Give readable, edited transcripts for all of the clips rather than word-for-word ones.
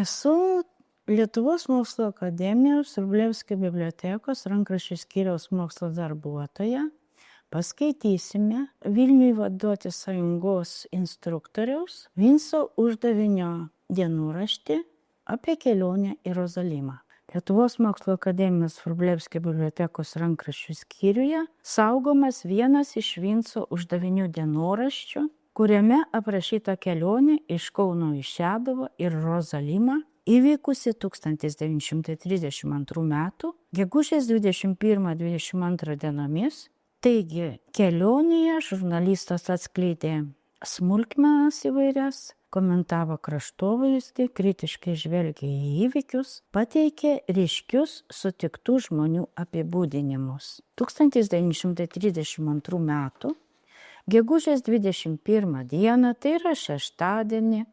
Esu Lietuvos mokslo akademijos Vrublevskio bibliotekos rankraščių skyriaus mokslo darbuotoja. Paskaitysime Vilniui vaduoti sąjungos instruktoriaus Vinco Uždavinio dienoraštį apie kelionę į Rozalimą. Lietuvos mokslo akademijos Vrublevskio bibliotekos rankraščių skyriuje saugomas vienas iš Vinco Uždavinio dienoraščių, kuriame aprašyta kelionė iš Kauno į Šeduvą ir Rozalimą, įvykusi 1932 metų, gegužės 21-22 dienomis. Taigi, kelionėje žurnalistas atskleidė smulkmenas įvairias, komentavo kraštovaizdį, kritiškai žvelgė į įvykius, pateikė ryškius sutiktų žmonių apibūdinimus. 1932 metų, gegužės 21 dieną, tai yra šeštadienį,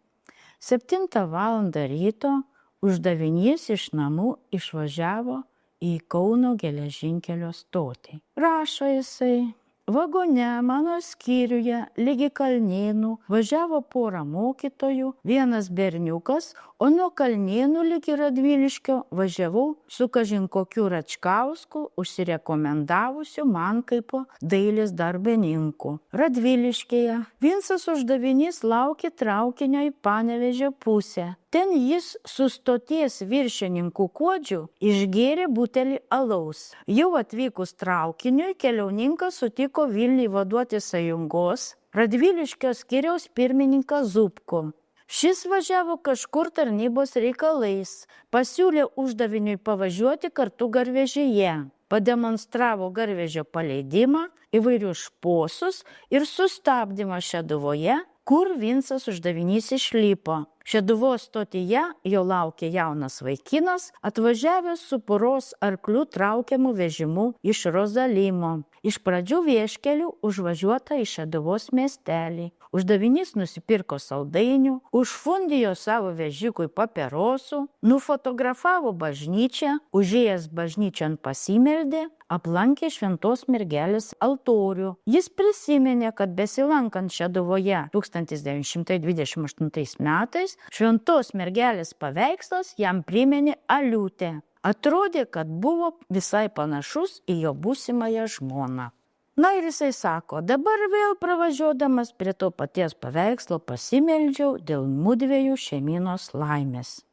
7 val. Ryto Uždavinys iš namų išvažiavo į Kauno geležinkelio stotį. Rašo jisai: vagone mano skyriuje lygi Kalnėnų važiavo pora mokytojų, vienas berniukas, o nuo Kalnėnų lygi Radviliškio važiavau su kažin kokiu Račkausku, užsirekomendavusiu man kaip dailės darbininku. Radviliškėje Vincas Uždavinys laukė traukinio į Panevėžio pusę. Ten jis su stoties viršininku Kuodžiu išgėrė butelį alaus. Jau atvykus traukiniui, keliauninkas sutiko Vilniui vaduoti sąjungos Radviliškio skyriaus pirmininką Zubku. Šis važiavo kažkur tarnybos reikalais, pasiūlė Uždaviniui pavažiuoti kartu garvežyje, pademonstravo garvežio paleidimą, įvairius šposus ir sustabdymą Šeduvoje, kur Vincas Uždavinys išlipo. Šeduvos stotyje jo laukė jaunas vaikinas, atvažiavęs su poros arklių traukiamų vežimu iš Rozalimo. Iš pradžių vieškeliu užvažiuota į Šeduvos miestelį. Uždavinys nusipirko saldainių, užfundijo savo vežikui paperosų, nufotografavo bažnyčią, užėjęs bažnyčion pasimeldė, aplankė Šventos mergelės altorių. Jis prisiminė, kad besilankant Šeduvoje 1928 metais Šventos mergelės paveikslas jam priminė Aliutę. Atrodė, kad buvo visai panašus į jo būsimąją žmoną. Na ir jisai sako: dabar vėl pravažiuodamas prie to paties paveikslo pasimeldžiau dėl mudviejų šeimynos laimės.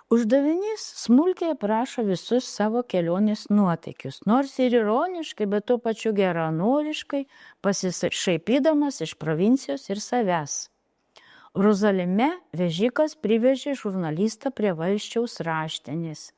Uždavinys smulkiai aprašo visus savo kelionės nuotykius, nors ir ironiškai, bet tuo pačiu geranoriškai, pasišaipydamas iš provincijos ir savęs. Rozalime vežikas privežė žurnalistą prie Valsčiaus raštinės.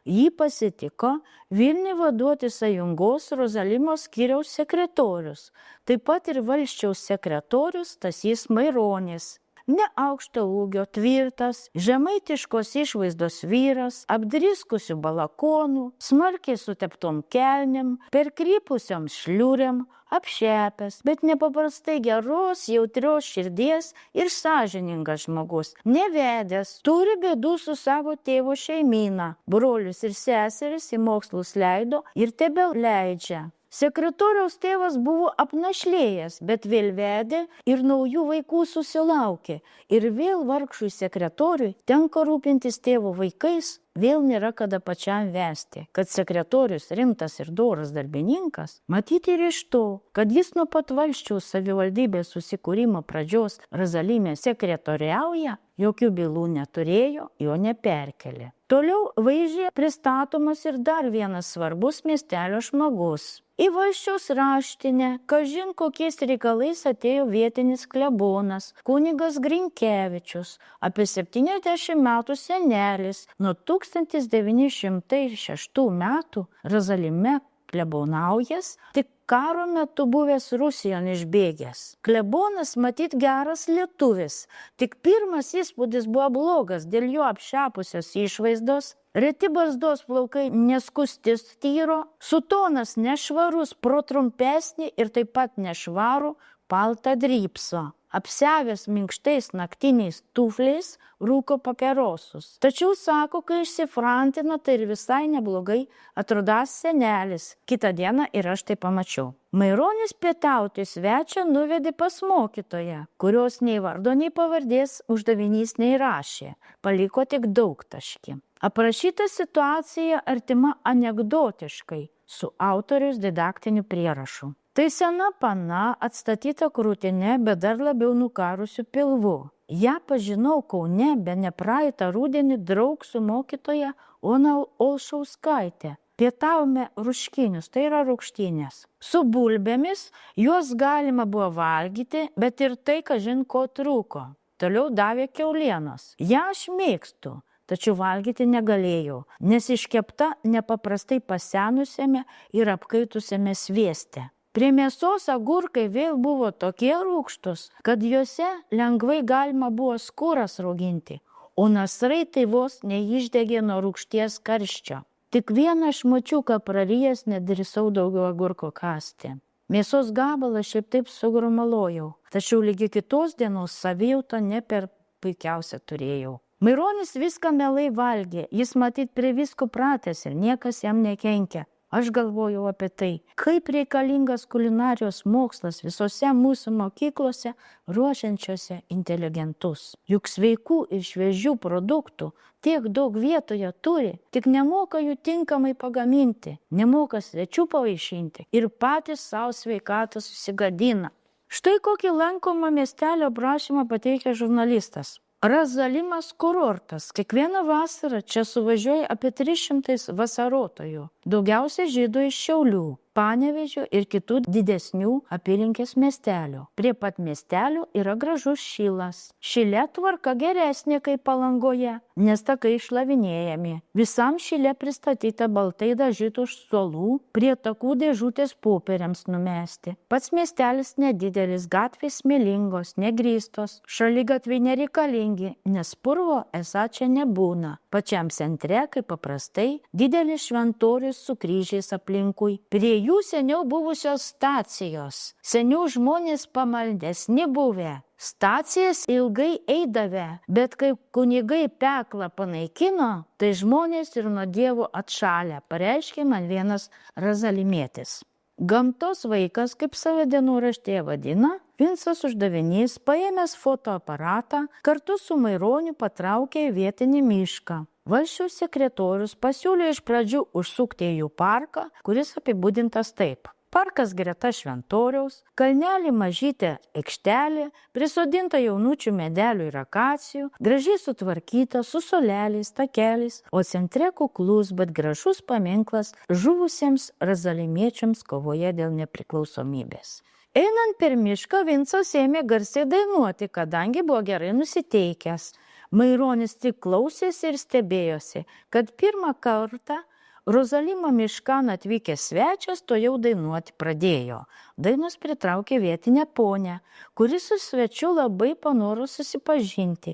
Jį pasitiko Vilniui vaduoti sąjungos Rozalimo skyriaus sekretorius, taip pat ir Valsčiaus sekretorius Stasys Maironis. Neaukšto ūgio, tvirtas, žemaitiškos išvaizdos vyras, apdriskusių balakonų, smarkiai suteptom kelnėm, perkrypusiom šliuriam, apšepęs, bet nepaprastai geros, jautrios širdies ir sąžiningas žmogus, nevedęs, turi bėdų su savo tėvo šeimyna, brolius ir seseris į mokslus leido ir tebeleidžia. Sekretoriaus tėvas buvo apnašlėjęs, bet vėl vedė ir naujų vaikų susilaukė. Ir vėl vargšui sekretoriui tenka rūpintis tėvo vaikais, vėl nėra kada pačiam vesti. Kad sekretorius rimtas ir doras darbininkas, matyti ir iš to, kad jis nuo pat Valsčiaus savivaldybės susikūrimo pradžios Rozalime sekretoriauja, jokių bylų neturėjo, jo neperkelė. Toliau vaizdžiai pristatomas ir dar vienas svarbus miestelio žmogus. Į Valsčiaus raštinę, kažin kokiais reikalais atėjo vietinis klebonas, kunigas Grinkevičius, apie 70 metų senelis, nuo 1906 metų Rozalime klebonaujas, tik karo metu buvęs Rusijon išbėgęs. Klebonas matyt geras lietuvis, tik pirmas įspūdis buvo blogas dėl jo apšepusios išvaizdos, reti barzdos plaukai neskustis tyro, sutonas nešvarus, pro trumpesnį ir taip pat nešvarų paltą drybso. apsiavęs minkštais naktiniais tufliais, rūko papierosus. Tačiau sako, kai išsifrantina, tai ir visai neblogai atrodas senelis. Kitą dieną ir aš tai pamačiau. Maironis pietauti svečią nuvedė pas mokytoją, kurios nei vardo, nei pavardės uždavinys neįrašė, paliko tik daugtaškį. Aprašyta situacija artima anekdotiškai su autoriaus didaktiniu prierašu. Tai sena pana, atstatyta krūtinė, bet dar labiau nukarusiu pilvu. Ja pažinau Kaune, bene praeitą rudenį draug su mokytoja Ona Olšauskaitė. Pietavome ruškinius, tai yra rūgštynės. Su bulbėmis juos galima buvo valgyti, bet ir tai, kažin ko trūko. Toliau davė kiaulienos. Ja aš mėgstu, tačiau valgyti negalėjau, nes iškepta nepaprastai pasenusiame ir apkaitusiame svieste. Prie mėsos agurkai vėl buvo tokie rūgštus, kad juose lengvai galima buvo skūras rauginti, o nasrai tai vos neišdegė nuo rūgšties karščio. Tik vieną šmučiuką prarijęs nedrįsau daugiau agurko kąsti. Mėsos gabalą šiaip taip sugrumalojo, tačiau lygi kitos dienos savijautą ne per puikiausia turėjau. Maironis viską mielai valgė, jis matyt prie visko pratęs ir niekas jam nekenkia. Aš galvojau apie tai, kaip reikalingas kulinarijos mokslas visose mūsų mokyklose ruošiančiose inteligentus. Juk sveikų ir šviežių produktų tiek daug vietoje turi, tik nemoka jų tinkamai pagaminti, nemoka svečių pavaišinti ir patys savo sveikatą susigadina. Štai kokį lankomą miestelio aprašymą pateikia žurnalistas. Razalimas kurortas. Kiekvieną vasarą čia suvažiuoja apie 300 vasarotojų. Daugiausia žydų iš Šiaulių, Panevėžio ir kitų didesnių apylinkės miestelių. Prie pat miestelių yra gražus šilas. Šile tvarka geresnė kaip Palangoje, nes takai išlavinėjami. Visam šile pristatyta baltai dažytų suolų, prie takų dėžutės popieriams numesti. Pats miestelis nedidelis, gatvės smėlingos, negrįstos, šaligatviai nereikalingi, nes purvo esą čia nebūna. Pačiam centre, kaip paprastai, didelis šventorius su kryžiais aplinkui. Prie jų seniau buvusios stacijos. Seniau žmonės pamaldesni buvę. Stacijas ilgai eidavę, bet kai kunigai peklą panaikino, tai žmonės ir nuo Dievo atšalę, pareiškė man vienas razalimietis. Gamtos vaikas, kaip save dienoraštyje vadina, Vincas Uždavinys, paėmęs fotoaparatą, kartu su Maironiu patraukė į vietinį mišką. Valsčiaus sekretorius pasiūlė iš pradžių užsukti į jų parką, kuris apibūdintas taip. Parkas greta šventoriaus, kalnelį mažytė aikštelė, prisodinta jaunučių medelių ir akacijų, gražiai sutvarkyta su soleliais, takeliais, o centre kuklus, bet gražus paminklas žuvusiems razalimiečiams kovoje dėl nepriklausomybės. Einant per mišką, Vincas ėmė garsiai dainuoti, kadangi buvo gerai nusiteikęs. Maironis tik klausėsi ir stebėjosi, kad pirmą kartą Rozalimo miškan atvykęs svečias to jau dainuoti pradėjo. Dainos pritraukė vietinę ponę, kuris su svečiu labai panoro susipažinti.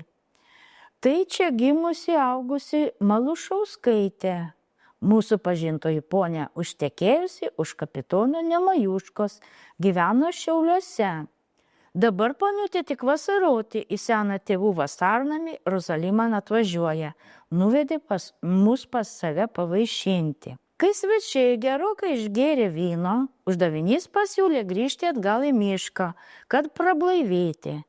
Tai čia gimusi augusi Malušauskaitė. Mūsų pažintoji ponė užtekėjusi už kapitono Nemajuškos, gyveno Šiauliuose. Dabar paniutė tik vasaroti į seną tėvų vasarnamį, Rozalima atvažiuoja, nuvedė mus pas save pavaišinti. Kai svečiai gerokai išgėrė vyno, Uždavinys pasiūlė grįžti atgal į mišką, kad prablaivėti.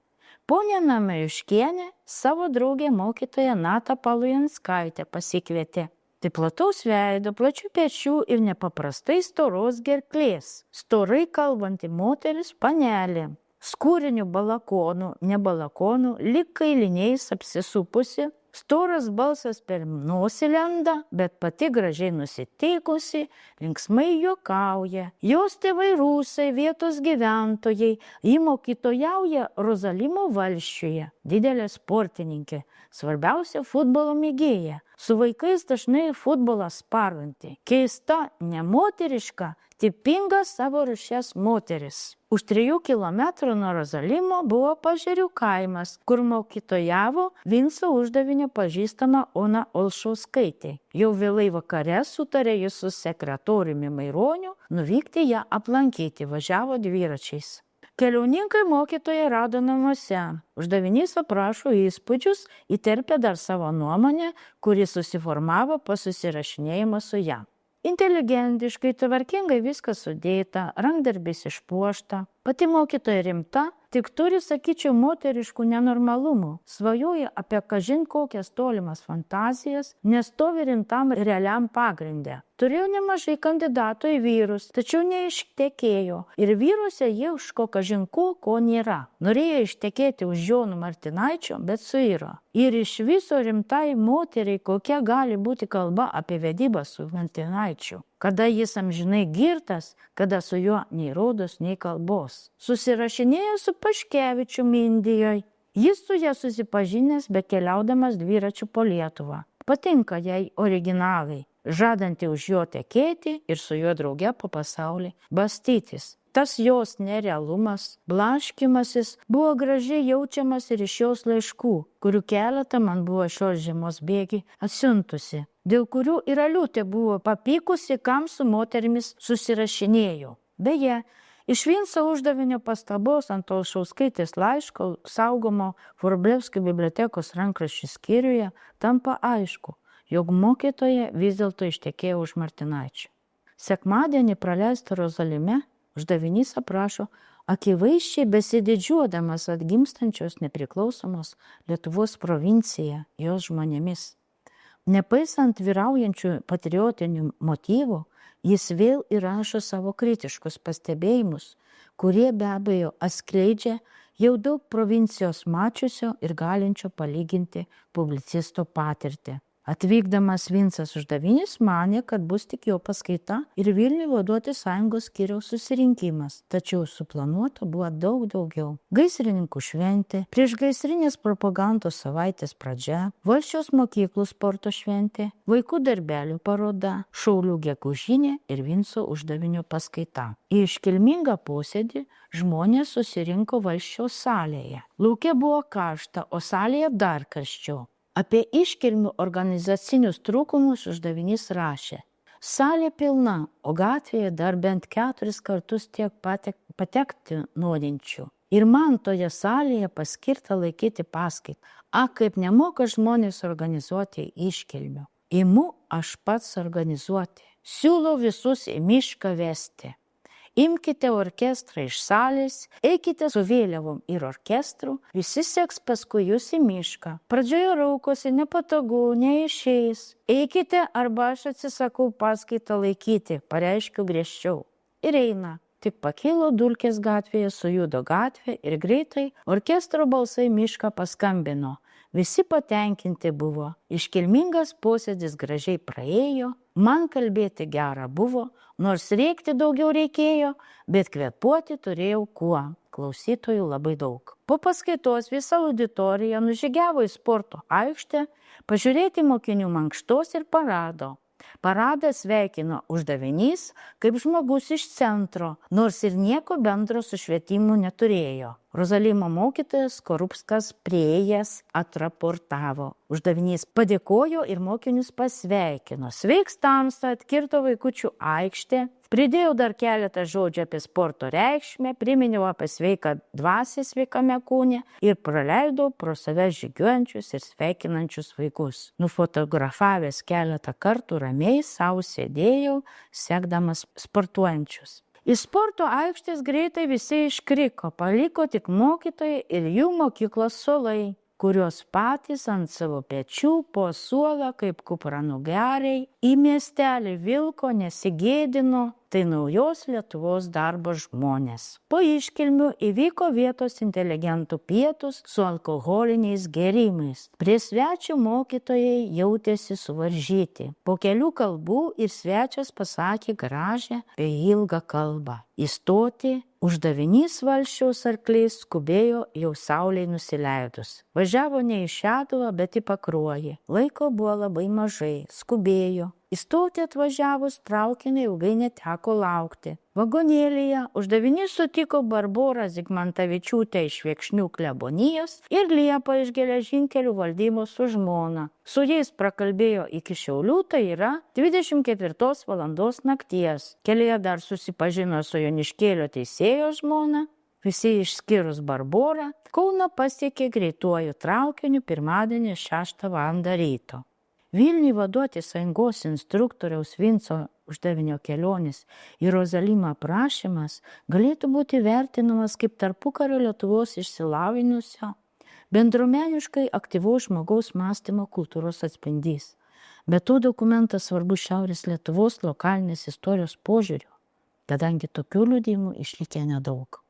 Ponė Namajuškienė savo draugę mokytoją Natą Palujanskaitę pasikvietė. Tai plataus veido, plačių pečių ir nepaprastai storos gerklės. Storai kalbanti moteris panelė. Skūrinių balakonų, ne balakonų, lyg kailiniais apsisupusi, storas balsas per nosį lenda, bet pati gražiai nusiteikusi, linksmai juokauja. Jos tėvai rusai, vietos gyventojai, ji mokytojauja Rozalimo valsčiuje, didelė sportininkė, svarbiausia futbolo mėgėja, su vaikais dažnai futbolą sparanti, keista, nemoteriška, tipinga savo rūšies moteris. Už 3 kilometrų nuo Rozalimo buvo Pažerių kaimas, kur mokytojavo Vinco Uždavinio pažįstama Ona Olšauskaitė. Jau vėlai vakare sutarė jis su sekretoriumi Maironiu nuvykti ją aplankyti, važiavo dviračiais. Keliauninkai mokytoją rado namuose. Uždavinys aprašo įspūdžius, įterpia dar savo nuomonę, kuri susiformavo po susirašinėjimo su ją. Inteligentiškai, tvarkingai viskas sudėta, rankdarbis išpuošta. Pati mokytoja rimta, tik turi, sakyčiau, moteriškų nenormalumų. Svajoja apie kažin kokias tolimas fantazijas, nestovi rimtam realiam pagrinde. Turėjo nemažai kandidatų į vyrus, tačiau neištekėjo. Ir vyruose ieško kažin ko nėra. Norėjo ištekėti už Jono Martinaičio, bet suiro. Ir iš viso rimtai moteriai, kokia gali būti kalba apie vedybą su Martinaičiu. Kada jis amžinai girtas, kada su juo nei rodos, nei kalbos. Susirašinėjo su Paškevičiumi Indijoje. Jis su ją susipažinęs bekeliaudamas dviračiu po Lietuvą. Patinka jai originalai, žadanti už jo tekėti ir su juo drauge po pasaulį bastytis. Tas jos nerealumas, blaškymasis buvo gražiai jaučiamas ir iš jos laiškų, kurių keletą man buvo šios žiemos bėgi atsiuntusi, dėl kurių ir Aliutė buvo papykusi, kam su moterimis susirašinėjo. Beje, iš Vinco uždavinio pastabos ant Olšauskaitės laiško saugomo Vrublevskių bibliotekos rankraščių skyriuje tampa aišku, jog mokytoja vis dėlto ištekėjo už Martinaičio. Sekmadienį praleistą Rozalime uždavinys aprašo akivaizdžiai besididžiuodamas atgimstančios nepriklausomos Lietuvos provinciją jos žmonėmis. Nepaisant vyraujančių patriotinių motyvų, jis vėl įrašo savo kritiškus pastebėjimus, kurie be abejo atskleidžia jau daug provincijos mačiusio ir galinčio palyginti publicisto patirtį. Atvykdamas Vincas Uždavinis manė, kad bus tik jo paskaita ir Vilniui vaduoti sąjungos skyriaus susirinkimas, tačiau suplanuota buvo daug daugiau. Gaisrininkų šventė, priešgaisrinės propagandos savaitės pradžia, Valsčiaus mokyklų sporto šventė, vaikų darbelių paroda, Šaulių gegužinė ir Vinco Uždavinio paskaita. Į iškilmingą posėdį žmonės susirinko Valsčiaus salėje. Lauke buvo karšta, o salėje dar karščiau. Apie iškilmių organizacinius trūkumus Uždavinys rašė. Salė pilna, o gatvėje dar bent 4 kartus tiek patekti norinčių. Ir man toje salėje paskirta laikyti paskaitą. Kaip nemoka žmonės organizuoti iškilmių. Imu aš pats organizuoti. Siūlau visus į mišką vesti. Imkite orkestrą iš salės, eikite su vėliavom ir orkestru, visi seks paskui jūs į mišką. Pradžioje raukosi, nepatogu, neišeis. Eikite arba aš atsisakau paskaitą laikyti, pareiškiu griežčiau. Ir eina. Tik pakilo dulkės gatvėje, sujudo gatvė ir greitai orkestro balsai mišką paskambino. Visi patenkinti buvo. Iškilmingas posėdis gražiai praėjo, man kalbėti gera buvo, nors rėkti daugiau reikėjo, bet kvėpuoti turėjau kuo. Klausytojų labai daug. Po paskaitos visa auditorija nužygiavo į sporto aikštę, pažiūrėti mokinių mankštos ir parado. Paradą sveikino Uždavinys kaip žmogus iš centro, nors ir nieko bendro su švietimu neturėjo. Rozalimo mokytojas Skorupskas prieėjęs atraportavo. Uždavinys padėkojo ir mokinius pasveikino. Sveiks tamsta, atkirto vaikučių aikštė. Pridėjau dar keletą žodžių apie sporto reikšmę, priminiau apie sveiką dvasią sveikame kūne ir praleidau pro save žygiuojančius ir sveikinančius vaikus. Nufotografavęs keletą kartų ramiai savo sėdėjau, sekdamas sportuojančius. Iš sporto aikštės greitai visi iškriko, paliko tik mokytojai ir jų mokyklos suolai, kurios patys ant savo pečių po suolą kaip kupranugariai į miestelį vilko nesigėdino, tai naujos Lietuvos darbo žmonės. Po iškilmių įvyko vietos inteligentų pietus su alkoholiniais gėrimais. Prie svečių mokytojai jautėsi suvaržyti. Po kelių kalbų ir svečias pasakė gražią bei ilgą kalbą. Įstoti Uždavinys Valsčiaus arkliais skubėjo jau saulei nusileidus. Važiavo ne į Šeduvą, bet į Pakruojį. Laiko buvo labai mažai, skubėjo. Įstoti atvažiavus traukinį ilgai neteko laukti. Vagonėlyje Uždavinys sutiko Barborą Zigmantavičiūtę iš Viekšnių klebonijos ir Liepą iš Geležinkelių valdybos su žmona. Su jais prakalbėjo iki Šiaulių, tai yra 24 valandos nakties. Kelyje dar susipažino su Joniškėlio teisėjo žmona. visi išskyrus Barborą, Kauną pasiekė greituoju traukiniu pirmadienį 6 val. Ryto. Vilniui vaduoti Sąjungos instruktoriaus Vinco Uždavinio kelionės į Rozalimą aprašymas galėtų būti vertinamas kaip tarpukario Lietuvos išsilavinusio, bendruomeniškai aktyvaus žmogaus mąstymo kultūros atspindys. Be to dokumentas svarbus Šiaurės Lietuvos lokalinės istorijos požiūriu, kadangi tokių liudijimų išlikę nedaug.